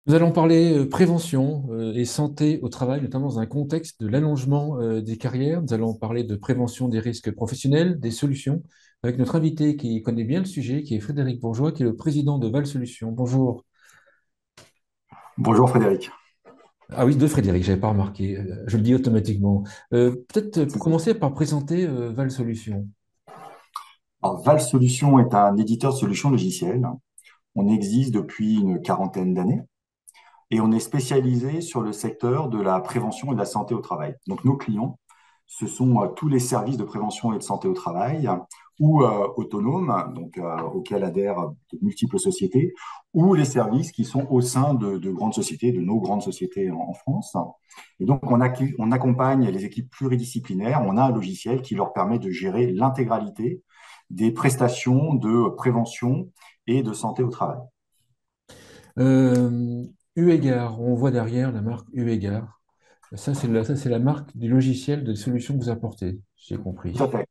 Nous allons parler prévention et santé au travail, notamment dans un contexte de l'allongement des carrières. Nous allons parler de prévention des risques professionnels, des solutions, avec notre invité qui connaît bien le sujet, qui est Frédéric Bourgeois, qui est le président de Val Solutions. Bonjour. Bonjour Frédéric. Ah oui, de Frédéric, j'avais pas remarqué. Je le dis automatiquement. Peut-être pour commencer par présenter Val Solutions. Alors, Val Solutions est un éditeur de solutions logicielles. On existe depuis une quarantaine d'années et on est spécialisé sur le secteur de la prévention et de la santé au travail. Donc nos clients, ce sont tous les services de prévention et de santé au travail ou autonomes, auxquels adhèrent de multiples sociétés, ou les services qui sont au sein de grandes sociétés, de nos grandes sociétés en France. Et donc on accompagne les équipes pluridisciplinaires. On a un logiciel qui leur permet de gérer l'intégralité des prestations de prévention et de santé au travail. Euh, Uegard, on voit derrière la marque Uegard. Ça, c'est la marque du logiciel de solutions que vous apportez, j'ai Tout à compris. fait.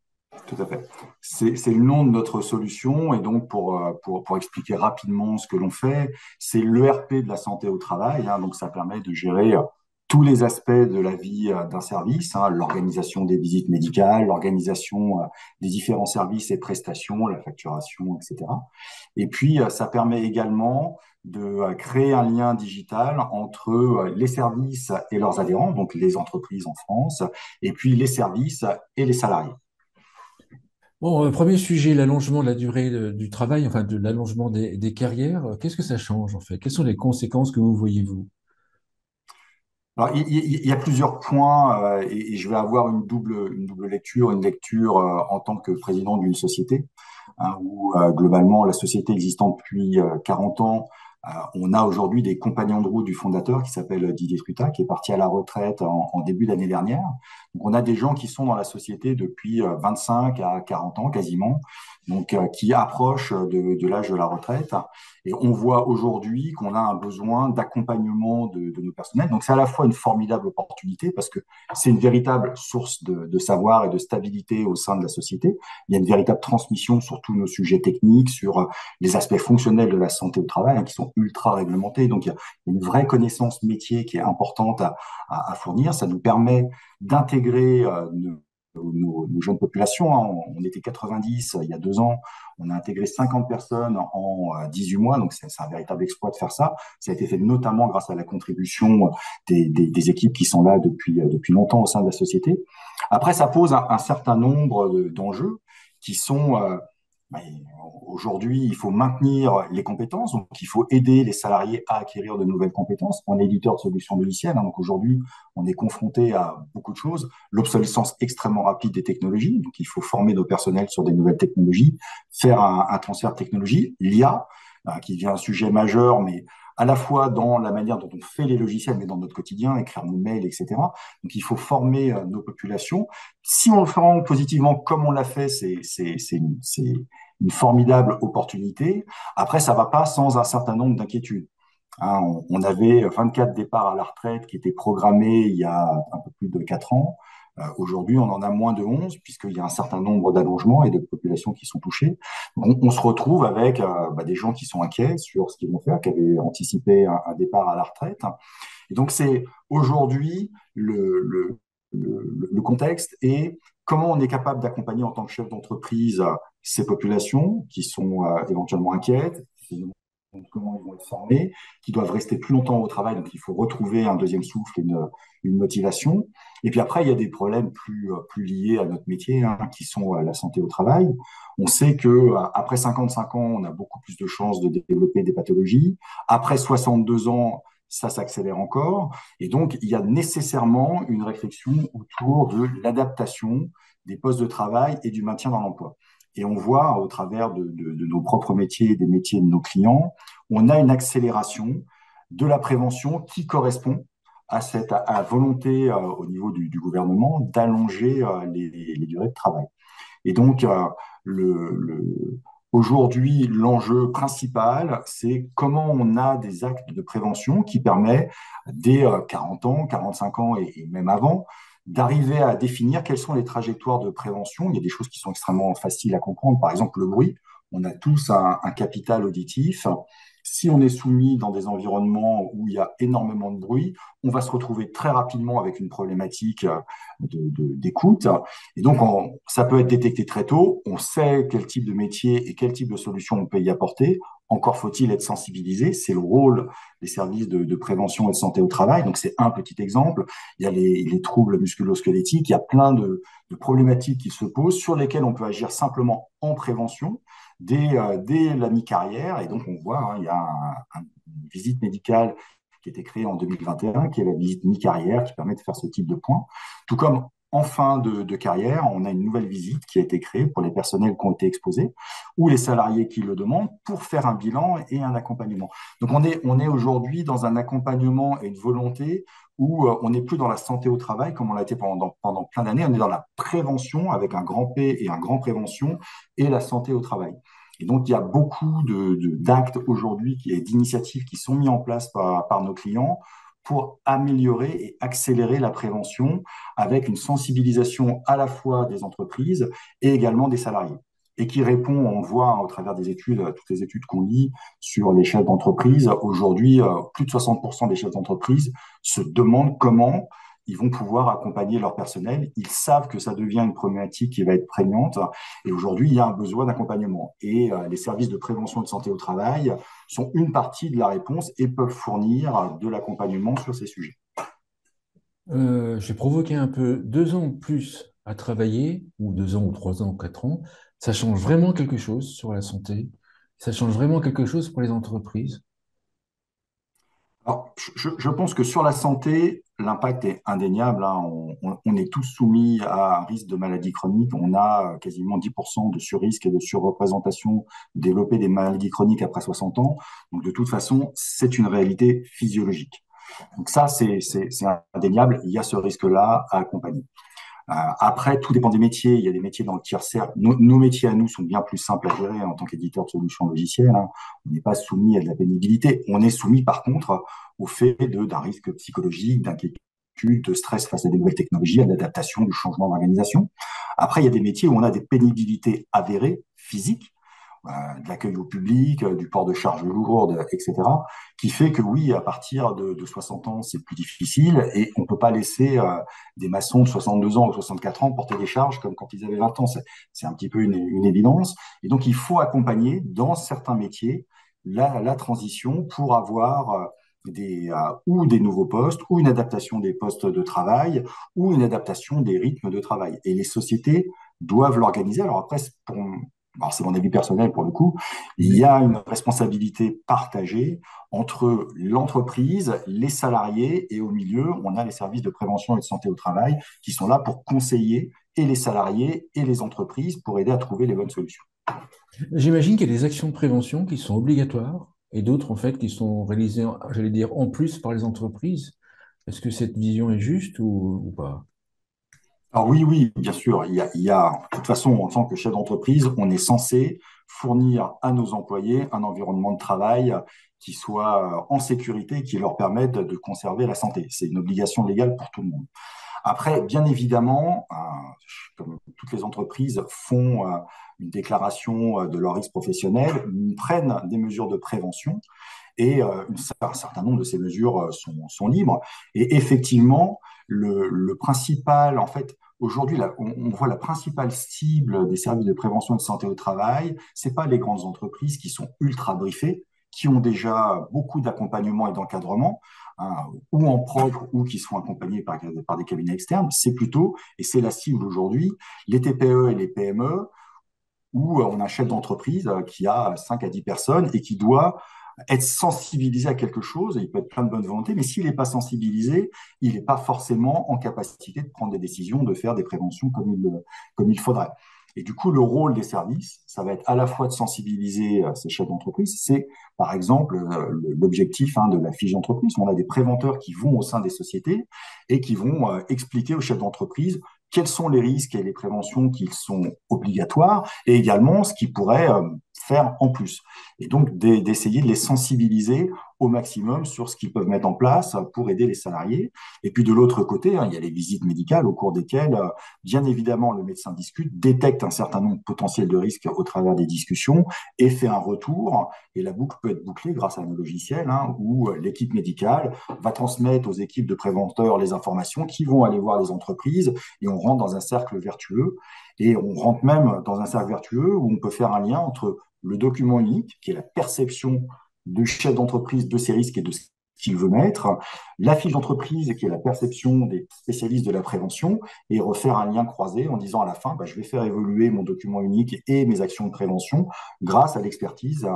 Tout à fait. C'est le nom de notre solution. Et donc, pour expliquer rapidement ce que l'on fait, c'est l'ERP de la santé au travail, hein. Donc, ça permet de gérer tous les aspects de la vie d'un service, hein, l'organisation des visites médicales, l'organisation des différents services et prestations, la facturation, etc. Et puis, ça permet également de créer un lien digital entre les services et leurs adhérents, donc les entreprises en France, et puis les services et les salariés. Bon, premier sujet, l'allongement de la durée du travail, enfin de l'allongement des carrières. Qu'est-ce que ça change en fait? Quelles sont les conséquences que vous voyez, vous? Alors, il y a plusieurs points et je vais avoir une double lecture, une lecture en tant que président d'une société, hein, où globalement la société existant depuis 40 ans, on a aujourd'hui des compagnons de route du fondateur qui s'appelle Didier Truta, qui est parti à la retraite en début d'année dernière. Donc on a des gens qui sont dans la société depuis 25 à 40 ans quasiment, donc qui approchent de l'âge de la retraite. Et on voit aujourd'hui qu'on a un besoin d'accompagnement de nos personnels. Donc c'est à la fois une formidable opportunité parce que c'est une véritable source de savoir et de stabilité au sein de la société. Il y a une véritable transmission sur tous nos sujets techniques, sur les aspects fonctionnels de la santé au travail, hein, qui sont ultra réglementés. Donc il y a une vraie connaissance métier qui est importante à fournir. Ça nous permet d'intégrer nos jeunes populations, hein. On était 90 il y a 2 ans, on a intégré 50 personnes en 18 mois, donc c'est un véritable exploit de faire ça. Ça a été fait notamment grâce à la contribution des équipes qui sont là depuis longtemps au sein de la société. Après, ça pose un certain nombre d'enjeux qui sont bah, aujourd'hui, il faut maintenir les compétences, donc il faut aider les salariés à acquérir de nouvelles compétences. On est éditeur de solutions logicielles, hein, donc aujourd'hui, on est confronté à beaucoup de choses. L'obsolescence extrêmement rapide des technologies, donc il faut former nos personnels sur des nouvelles technologies, faire un transfert de technologie. L'IA, qui devient un sujet majeur, mais à la fois dans la manière dont on fait les logiciels, mais dans notre quotidien, écrire nos mails, etc. Donc il faut former nos populations. Si on le fait positivement comme on l'a fait, c'est une formidable opportunité. Après, ça va pas sans un certain nombre d'inquiétudes. Hein, on avait 24 départs à la retraite qui étaient programmés il y a un peu plus de 4 ans. Aujourd'hui, on en a moins de 11 puisqu'il y a un certain nombre d'allongements et de populations qui sont touchées. On se retrouve avec des gens qui sont inquiets sur ce qu'ils vont faire, qui avaient anticipé un départ à la retraite. Et donc, c'est aujourd'hui le contexte et comment on est capable d'accompagner en tant que chef d'entreprise ces populations qui sont éventuellement inquiètes, donc, comment ils vont être formés, qui doivent rester plus longtemps au travail, donc il faut retrouver un deuxième souffle, une motivation. Et puis après, il y a des problèmes plus liés à notre métier, hein, qui sont la santé au travail. On sait que après 55 ans, on a beaucoup plus de chances de développer des pathologies. Après 62 ans, ça s'accélère encore. Et donc, il y a nécessairement une réflexion autour de l'adaptation des postes de travail et du maintien dans l'emploi. Et on voit au travers de nos propres métiers, des métiers de nos clients, on a une accélération de la prévention qui correspond à cette volonté au niveau du gouvernement d'allonger les durées de travail. Et donc, aujourd'hui, l'enjeu principal, c'est comment on a des actes de prévention qui permettent, dès 40 ans, 45 ans et même avant, d'arriver à définir quelles sont les trajectoires de prévention. Il y a des choses qui sont extrêmement faciles à comprendre. Par exemple, le bruit. On a tous un capital auditif Si on est soumis dans des environnements où il y a énormément de bruit, on va se retrouver très rapidement avec une problématique d'écoute. Et donc, ça peut être détecté très tôt. On sait quel type de métier et quel type de solution on peut y apporter. Encore faut-il être sensibilisé. C'est le rôle des services de prévention et de santé au travail. Donc, c'est un petit exemple. Il y a les troubles musculo-squelettiques. Il y a plein de problématiques qui se posent sur lesquelles on peut agir simplement en prévention dès la mi-carrière. Et donc, on voit, hein, il y a une visite médicale qui a été créée en 2021, qui est la visite mi-carrière, qui permet de faire ce type de points. Tout comme en fin de carrière, on a une nouvelle visite qui a été créée pour les personnels qui ont été exposés ou les salariés qui le demandent pour faire un bilan et un accompagnement. Donc, on est aujourd'hui dans un accompagnement et une volonté où on n'est plus dans la santé au travail comme on l'a été pendant plein d'années. On est dans la prévention avec un grand P et un grand prévention et la santé au travail. Et donc, il y a beaucoup d'actes aujourd'hui et d'initiatives qui sont mis en place par nos clients pour améliorer et accélérer la prévention avec une sensibilisation à la fois des entreprises et également des salariés. Et qui répond, on voit hein, au travers des études, toutes les études qu'on lit sur les chefs d'entreprise. Aujourd'hui, plus de 60% des chefs d'entreprise se demandent comment ils vont pouvoir accompagner leur personnel. Ils savent que ça devient une problématique qui va être prégnante. Et aujourd'hui, il y a un besoin d'accompagnement. Et les services de prévention et de santé au travail sont une partie de la réponse et peuvent fournir de l'accompagnement sur ces sujets. J'ai provoqué un peu 2 ans ou plus à travailler, ou 2 ans ou 3 ans ou 4 ans. Ça change vraiment quelque chose sur la santé. Ça change vraiment quelque chose pour les entreprises. Alors, je pense que sur la santé, l'impact est indéniable, hein. On est tous soumis à un risque de maladie chronique. On a quasiment 10% de surrisque et de surreprésentation de développer des maladies chroniques après 60 ans. Donc, de toute façon, c'est une réalité physiologique. Donc ça, c'est indéniable. Il y a ce risque-là à accompagner. Après, tout dépend des métiers. Il y a des métiers dans le tiers-cercle. Nos métiers à nous sont bien plus simples à gérer en tant qu'éditeur de solutions logicielles, hein. On n'est pas soumis à de la pénibilité. On est soumis, par contre, au fait d'un risque psychologique, d'inquiétude, de stress face à des nouvelles technologies, à l'adaptation, du changement d'organisation. Après, il y a des métiers où on a des pénibilités avérées, physiques, de l'accueil au public, du port de charges lourdes, etc., qui fait que oui, à partir de 60 ans, c'est plus difficile et on ne peut pas laisser des maçons de 62 ans ou 64 ans porter des charges comme quand ils avaient 20 ans. C'est un petit peu une évidence. Et donc, il faut accompagner dans certains métiers la transition pour avoir ou des nouveaux postes, ou une adaptation des postes de travail, ou une adaptation des rythmes de travail. Et les sociétés doivent l'organiser. Alors après, alors c'est mon avis personnel pour le coup, il y a une responsabilité partagée entre l'entreprise, les salariés et au milieu, on a les services de prévention et de santé au travail qui sont là pour conseiller et les salariés et les entreprises pour aider à trouver les bonnes solutions. J'imagine qu'il y a des actions de prévention qui sont obligatoires et d'autres, en fait, qui sont réalisées, j'allais dire, en plus par les entreprises. Est-ce que cette vision est juste ou pas? Alors oui, oui, bien sûr, de toute façon, en tant que chef d'entreprise, on est censé fournir à nos employés un environnement de travail qui soit en sécurité, qui leur permette de conserver la santé. C'est une obligation légale pour tout le monde. Après, bien évidemment, comme toutes les entreprises font une déclaration de leur risque professionnel, ils prennent des mesures de prévention et un certain nombre de ces mesures sont libres. Et effectivement, le principal, en fait, aujourd'hui, on voit la principale cible des services de prévention et de santé au travail, c'est pas les grandes entreprises qui sont ultra briefées, qui ont déjà beaucoup d'accompagnement et d'encadrement, hein, ou en propre, ou qui sont accompagnés par des cabinets externes. C'est plutôt, et c'est la cible aujourd'hui, les TPE et les PME, où on a un chef d'entreprise qui a 5 à 10 personnes et qui doit être sensibilisé à quelque chose, il peut être plein de bonne volonté, mais s'il n'est pas sensibilisé, il n'est pas forcément en capacité de prendre des décisions, de faire des préventions comme il faudrait. Et du coup, le rôle des services, ça va être à la fois de sensibiliser ces chefs d'entreprise. C'est, par exemple, l'objectif hein, de la fiche d'entreprise. On a des préventeurs qui vont au sein des sociétés et qui vont expliquer aux chefs d'entreprise quels sont les risques et les préventions qui sont obligatoires et également ce qui pourrait faire en plus. Et donc d'essayer de les sensibiliser au maximum sur ce qu'ils peuvent mettre en place pour aider les salariés. Et puis de l'autre côté, il y a les visites médicales au cours desquelles, bien évidemment, le médecin discute, détecte un certain nombre potentiel de risques au travers des discussions et fait un retour. Et la boucle peut être bouclée grâce à un logiciel où l'équipe médicale va transmettre aux équipes de préventeurs les informations qui vont aller voir les entreprises et on rentre dans un cercle vertueux. Et on rentre même dans un cercle vertueux où on peut faire un lien entre le document unique, qui est la perception du chef d'entreprise de ses risques et de ce qu'il veut mettre, la fiche d'entreprise, qui est la perception des spécialistes de la prévention, et refaire un lien croisé en disant à la fin, je vais faire évoluer mon document unique et mes actions de prévention grâce à l'expertise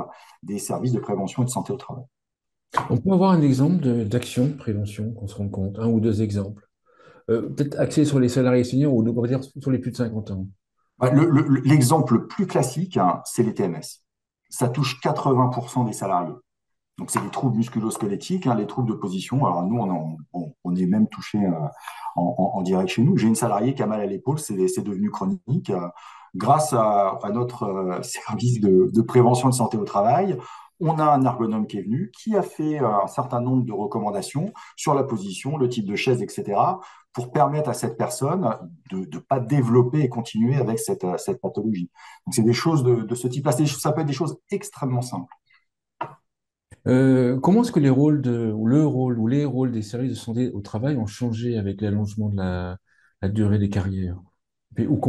des services de prévention et de santé au travail. On peut avoir un exemple d'action de prévention qu'on se rend compte, un ou deux exemples. Peut-être axé sur les salariés seniors ou on va dire sur les plus de 50 ans. L'exemple le plus classique, c'est les TMS. Ça touche 80% des salariés. Donc, c'est les troubles musculo-squelettiques, les troubles de position. Alors, nous, on est même touché en direct chez nous. J'ai une salariée qui a mal à l'épaule, c'est devenu chronique. Grâce à notre service de prévention de santé au travail, on a un ergonome qui est venu, qui a fait un certain nombre de recommandations sur la position, le type de chaise, etc., pour permettre à cette personne de ne pas développer et continuer avec cette pathologie. Donc, c'est des choses de ce type-là. Ça peut être des choses extrêmement simples. Comment est-ce que les rôles ou le rôle ou les rôles des services de santé au travail ont changé avec l'allongement de la durée des carrières? Ou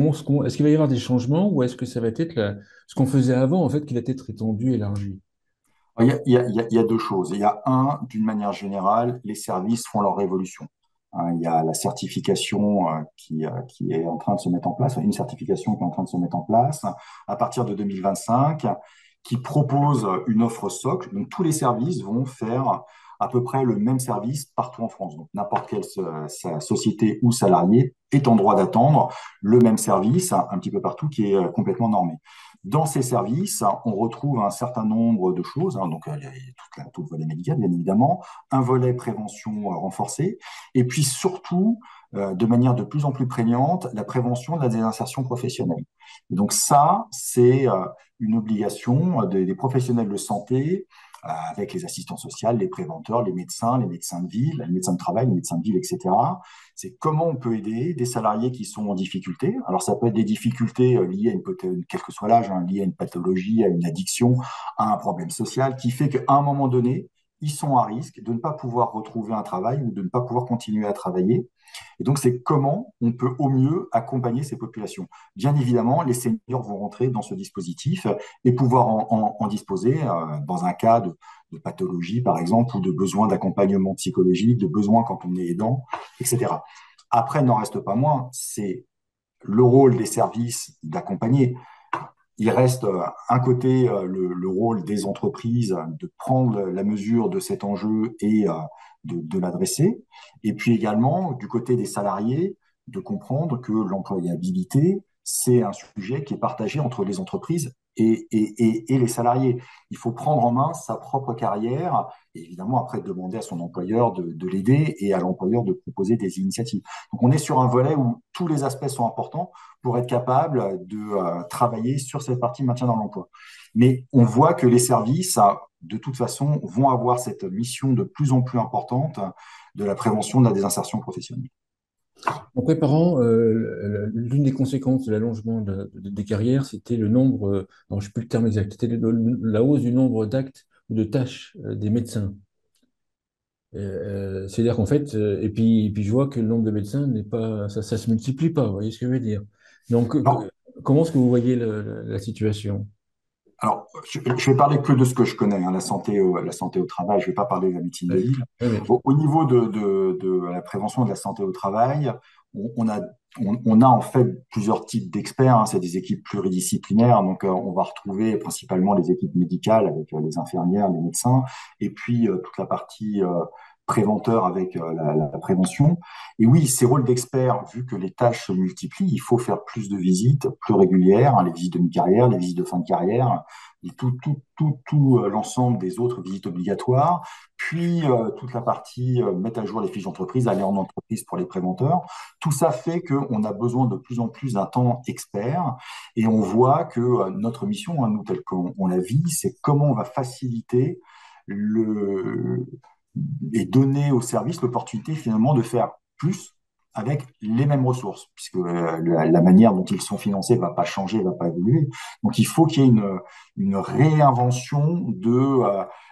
est-ce qu'il va y avoir des changements ou est-ce que ça va être ce qu'on faisait avant, en fait, qui va être étendu, élargi? Il y a deux choses. Il y a un, d'une manière générale, les services font leur révolution. Il y a la certification qui est en train de se mettre en place, une certification qui est en train de se mettre en place à partir de 2025, qui propose une offre socle. Donc tous les services vont faire à peu près le même service partout en France. Donc n'importe quelle société ou salarié est en droit d'attendre le même service un petit peu partout qui est complètement normé. Dans ces services, on retrouve un certain nombre de choses, donc tout le volet médical, bien évidemment, un volet prévention renforcé, et puis surtout, de manière de plus en plus prégnante, la prévention de la désinsertion professionnelle. Et donc ça, c'est une obligation des professionnels de santé, avec les assistants sociaux, les préventeurs, les médecins de ville, les médecins de travail, les médecins de ville, etc. C'est comment on peut aider des salariés qui sont en difficulté. Alors, ça peut être des difficultés liées à quel que soit l'âge, liées à une pathologie, à une addiction, à un problème social, qui fait qu'à un moment donné, ils sont à risque de ne pas pouvoir retrouver un travail ou de ne pas pouvoir continuer à travailler. Et donc, c'est comment on peut au mieux accompagner ces populations. Bien évidemment, les seniors vont rentrer dans ce dispositif et pouvoir en disposer dans un cas de pathologie, par exemple, ou de besoin d'accompagnement psychologique, de besoin quand on est aidant, etc. Après, il n'en reste pas moins, c'est le rôle des services d'accompagner. Il reste un côté le rôle des entreprises de prendre la mesure de cet enjeu et de l'adresser. Et puis également, du côté des salariés, de comprendre que l'employabilité, c'est un sujet qui est partagé entre les entreprises et les salariés. Il faut prendre en main sa propre carrière et évidemment après demander à son employeur de l'aider et à l'employeur de proposer des initiatives. Donc on est sur un volet où tous les aspects sont importants pour être capable de travailler sur cette partie maintien dans l'emploi. Mais on voit que les services, de toute façon, vont avoir cette mission de plus en plus importante de la prévention de la désinsertion professionnelle. En préparant, l'une des conséquences de l'allongement des carrières, c'était le nombre, non, je ne sais plus le terme exact, c'était la hausse du nombre d'actes ou de tâches des médecins. C'est-à-dire qu'en fait, et puis je vois que le nombre de médecins n'est pas, ça se multiplie pas, vous voyez ce que je veux dire. Donc, Non, comment est-ce que vous voyez la situation? alors, je vais parler que de ce que je connais, la santé au travail, je ne vais pas parler de la médecine de Ouais. ville. Oui, oui. Au niveau de la prévention de la santé au travail, on a, on a en fait plusieurs types d'experts, c'est des équipes pluridisciplinaires, donc on va retrouver principalement les équipes médicales avec les infirmières, les médecins, et puis toute la partie préventeur avec la prévention. Et oui, ces rôles d'expert, vu que les tâches se multiplient, il faut faire plus de visites plus régulières, hein, les visites de mi-carrière, les visites de fin de carrière, et tout l'ensemble des autres visites obligatoires, puis toute la partie mettre à jour les fiches d'entreprise, aller en entreprise pour les préventeurs. Tout ça fait qu'on a besoin de plus en plus d'un temps expert, et on voit que notre mission, hein, nous, telle qu'on la vit, c'est comment on va faciliter le, et donner aux services l'opportunité finalement de faire plus avec les mêmes ressources, puisque la manière dont ils sont financés va pas changer, va pas évoluer. Donc il faut qu'il y ait une réinvention de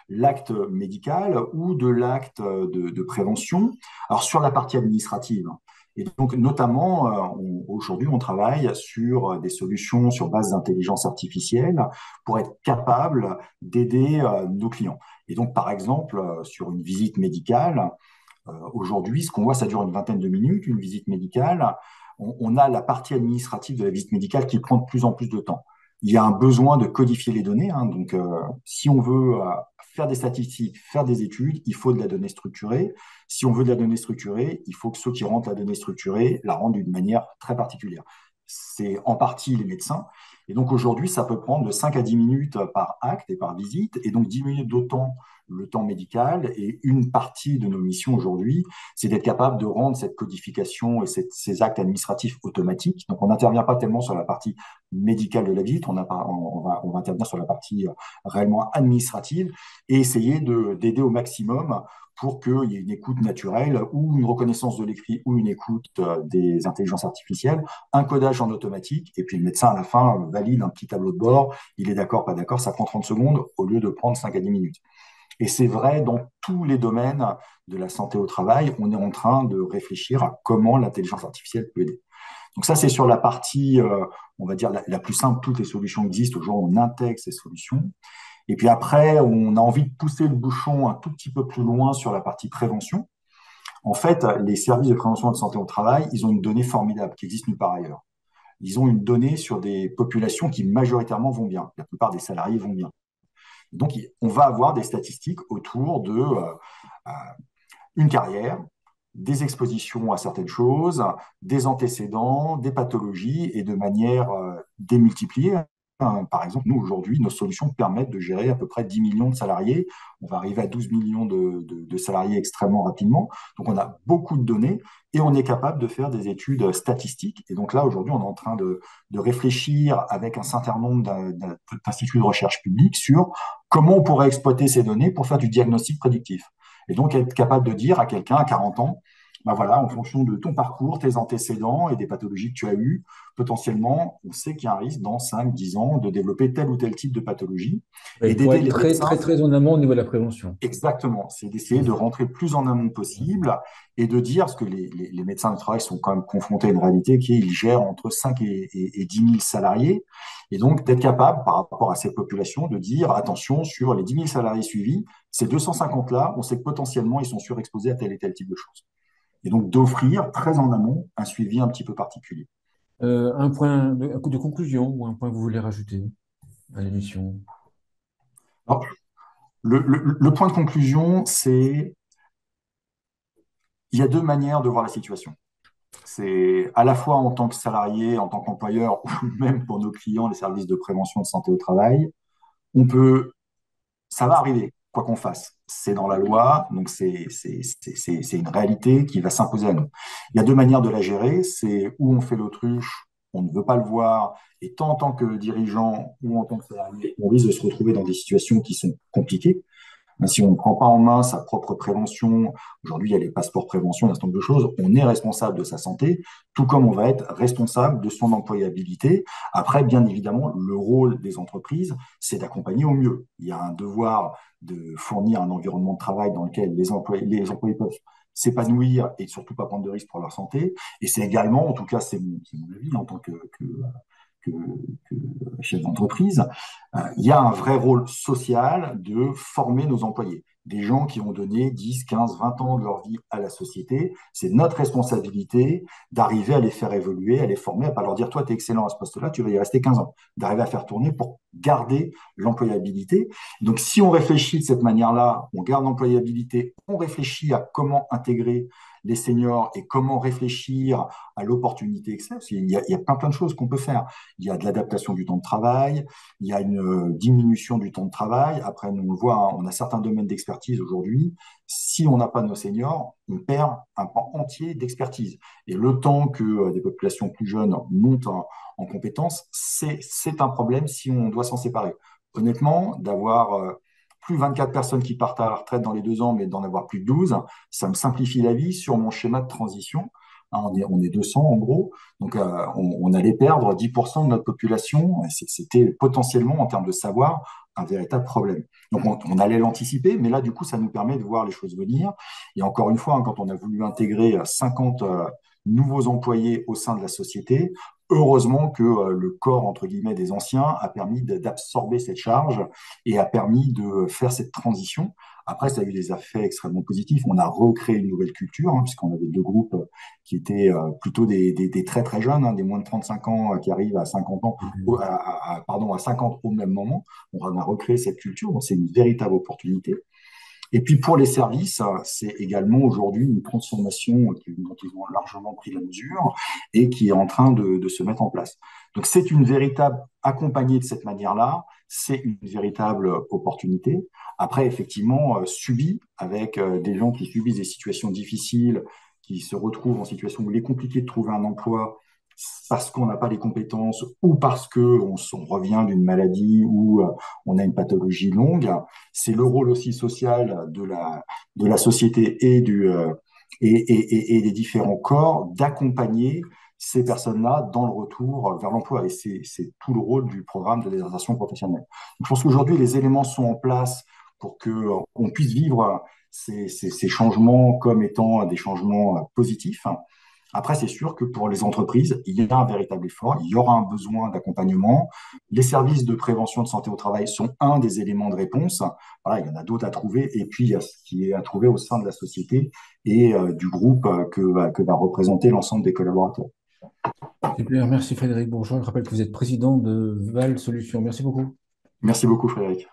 l'acte médical ou de l'acte de prévention. Alors sur la partie administrative, et donc notamment aujourd'hui on travaille sur des solutions sur base d'intelligence artificielle pour être capable d'aider nos clients. Et donc, par exemple, sur une visite médicale, aujourd'hui, ce qu'on voit, ça dure une vingtaine de minutes, une visite médicale. On a la partie administrative de la visite médicale qui prend de plus en plus de temps. Il y a un besoin de codifier les données, hein. Donc, si on veut faire des statistiques, faire des études, il faut de la donnée structurée. Si on veut de la donnée structurée, il faut que ceux qui rentrent la donnée structurée la rendent d'une manière très particulière. C'est en partie les médecins. Et donc aujourd'hui, ça peut prendre de 5 à 10 minutes par acte et par visite, et donc 10 minutes d'autant le temps médical. Et une partie de nos missions aujourd'hui, c'est d'être capable de rendre cette codification et ces actes administratifs automatiques. Donc on n'intervient pas tellement sur la partie médicale de la visite, on va intervenir sur la partie réellement administrative et essayer d'aider au maximum pour qu'il y ait une écoute naturelle ou une reconnaissance de l'écrit ou une écoute des intelligences artificielles, un codage en automatique, et puis le médecin à la fin valide un petit tableau de bord, il est d'accord, pas d'accord, ça prend 30 secondes au lieu de prendre 5 à 10 minutes. Et c'est vrai dans tous les domaines de la santé au travail, on est en train de réfléchir à comment l'intelligence artificielle peut aider. Donc ça, c'est sur la partie, on va dire, la plus simple. Toutes les solutions existent. Aujourd'hui, on intègre ces solutions. Et puis après, on a envie de pousser le bouchon un tout petit peu plus loin sur la partie prévention. En fait, les services de prévention de santé au travail, ils ont une donnée formidable qui existe nulle part ailleurs. Ils ont une donnée sur des populations qui majoritairement vont bien. La plupart des salariés vont bien. Donc, on va avoir des statistiques autour de une carrière, des expositions à certaines choses, des antécédents, des pathologies, et de manière démultipliée. Par exemple, nous, aujourd'hui, nos solutions permettent de gérer à peu près 10 millions de salariés. On va arriver à 12 millions de salariés extrêmement rapidement. Donc, on a beaucoup de données et on est capable de faire des études statistiques. Et donc là, aujourd'hui, on est en train de réfléchir avec un certain nombre d'instituts de recherche publics sur comment on pourrait exploiter ces données pour faire du diagnostic prédictif. Et donc, être capable de dire à quelqu'un à 40 ans, ben voilà, en fonction de ton parcours, tes antécédents et des pathologies que tu as eues, potentiellement, on sait qu'il y a un risque dans 5, 10 ans de développer tel ou tel type de pathologie et Il faut d'aider être les très, médecins. très, très en amont au niveau de la prévention. Exactement, c'est d'essayer de rentrer le plus en amont possible et de dire, parce que les médecins du travail sont quand même confrontés à une réalité qui est qu'ils gèrent entre 5 et 10 000 salariés. Et donc, d'être capable, par rapport à ces populations, de dire, attention, sur les 10 000 salariés suivis, ces 250-là, on sait que potentiellement, ils sont surexposés à tel et tel type de choses. Et donc, d'offrir très en amont un suivi un petit peu particulier. Un point de conclusion ou un point que vous voulez rajouter à l'émission? Alors, le point de conclusion, c'est il y a deux manières de voir la situation. C'est à la fois en tant que salarié, en tant qu'employeur, ou même pour nos clients, les services de prévention de santé au travail, on peut, ça va arriver, quoi qu'on fasse. C'est dans la loi, donc c'est une réalité qui va s'imposer à nous. Il y a deux manières de la gérer, c'est où on fait l'autruche, on ne veut pas le voir, et tant en tant que dirigeant ou en tant que salarié, on risque de se retrouver dans des situations qui sont compliquées. Mais si on ne prend pas en main sa propre prévention, aujourd'hui il y a les passeports prévention, un certain nombre de choses, on est responsable de sa santé, tout comme on va être responsable de son employabilité. Après, bien évidemment, le rôle des entreprises, c'est d'accompagner au mieux. Il y a un devoir de fournir un environnement de travail dans lequel les employés peuvent s'épanouir et surtout pas prendre de risques pour leur santé. Et c'est également, en tout cas, c'est mon avis en tant que, que chef d'entreprise, il y a un vrai rôle social de former nos employés. des gens qui ont donné 10, 15, 20 ans de leur vie à la société. C'est notre responsabilité d'arriver à les faire évoluer, à les former, à pas leur dire, toi, tu es excellent à ce poste-là, tu vas y rester 15 ans. D'arriver à faire tourner pour garder l'employabilité. Donc, si on réfléchit de cette manière-là, on garde l'employabilité, on réfléchit à comment intégrer les seniors et comment réfléchir à l'opportunité excelle. Il y a plein de choses qu'on peut faire. Il y a de l'adaptation du temps de travail, il y a une diminution du temps de travail. Après, nous, on le voit, hein, on a certains domaines d'expertise aujourd'hui. Si on n'a pas nos seniors, on perd un pan entier d'expertise. Et le temps que des populations plus jeunes montent en compétences, c'est un problème si on doit s'en séparer. Honnêtement, d'avoir plus 24 personnes qui partent à la retraite dans les 2 ans, mais d'en avoir plus de 12, ça me simplifie la vie sur mon schéma de transition. Hein, on est 200 en gros, donc on allait perdre 10% de notre population. C'était potentiellement, en termes de savoir, un véritable problème. Donc on allait l'anticiper, mais là, du coup, ça nous permet de voir les choses venir. Et encore une fois, hein, quand on a voulu intégrer 50 nouveaux employés au sein de la société, heureusement que le corps, entre guillemets, des anciens a permis d'absorber cette charge et a permis de faire cette transition. Après, ça a eu des effets extrêmement positifs. On a recréé une nouvelle culture, hein, puisqu'on avait 2 groupes qui étaient plutôt des très très jeunes, hein, des moins de 35 ans qui arrivent à 50 ans, pardon, à 50 au même moment. On a recréé cette culture, donc c'est une véritable opportunité. Et puis pour les services, c'est également aujourd'hui une transformation dont ils ont largement pris la mesure et qui est en train de se mettre en place. Donc c'est une véritable, accompagnée de cette manière-là, c'est une véritable opportunité. Après, effectivement, subie avec des gens qui subissent des situations difficiles, qui se retrouvent en situation où il est compliqué de trouver un emploi parce qu'on n'a pas les compétences ou parce qu'on revient d'une maladie ou on a une pathologie longue. C'est le rôle aussi social de la société et des différents corps d'accompagner ces personnes-là dans le retour vers l'emploi. Et c'est tout le rôle du programme de désinsertion professionnelle. Donc, je pense qu'aujourd'hui, les éléments sont en place pour qu'on puisse vivre ces changements comme étant des changements positifs. Après, c'est sûr que pour les entreprises, il y a un véritable effort, il y aura un besoin d'accompagnement. Les services de prévention de santé au travail sont un des éléments de réponse. Voilà, il y en a d'autres à trouver. Et puis, il y a ce qui est à trouver au sein de la société et du groupe que va représenter l'ensemble des collaborateurs. Super, merci Frédéric Bourgeois. Je rappelle que vous êtes président de Val Solutions. Merci beaucoup. Merci beaucoup, Frédéric.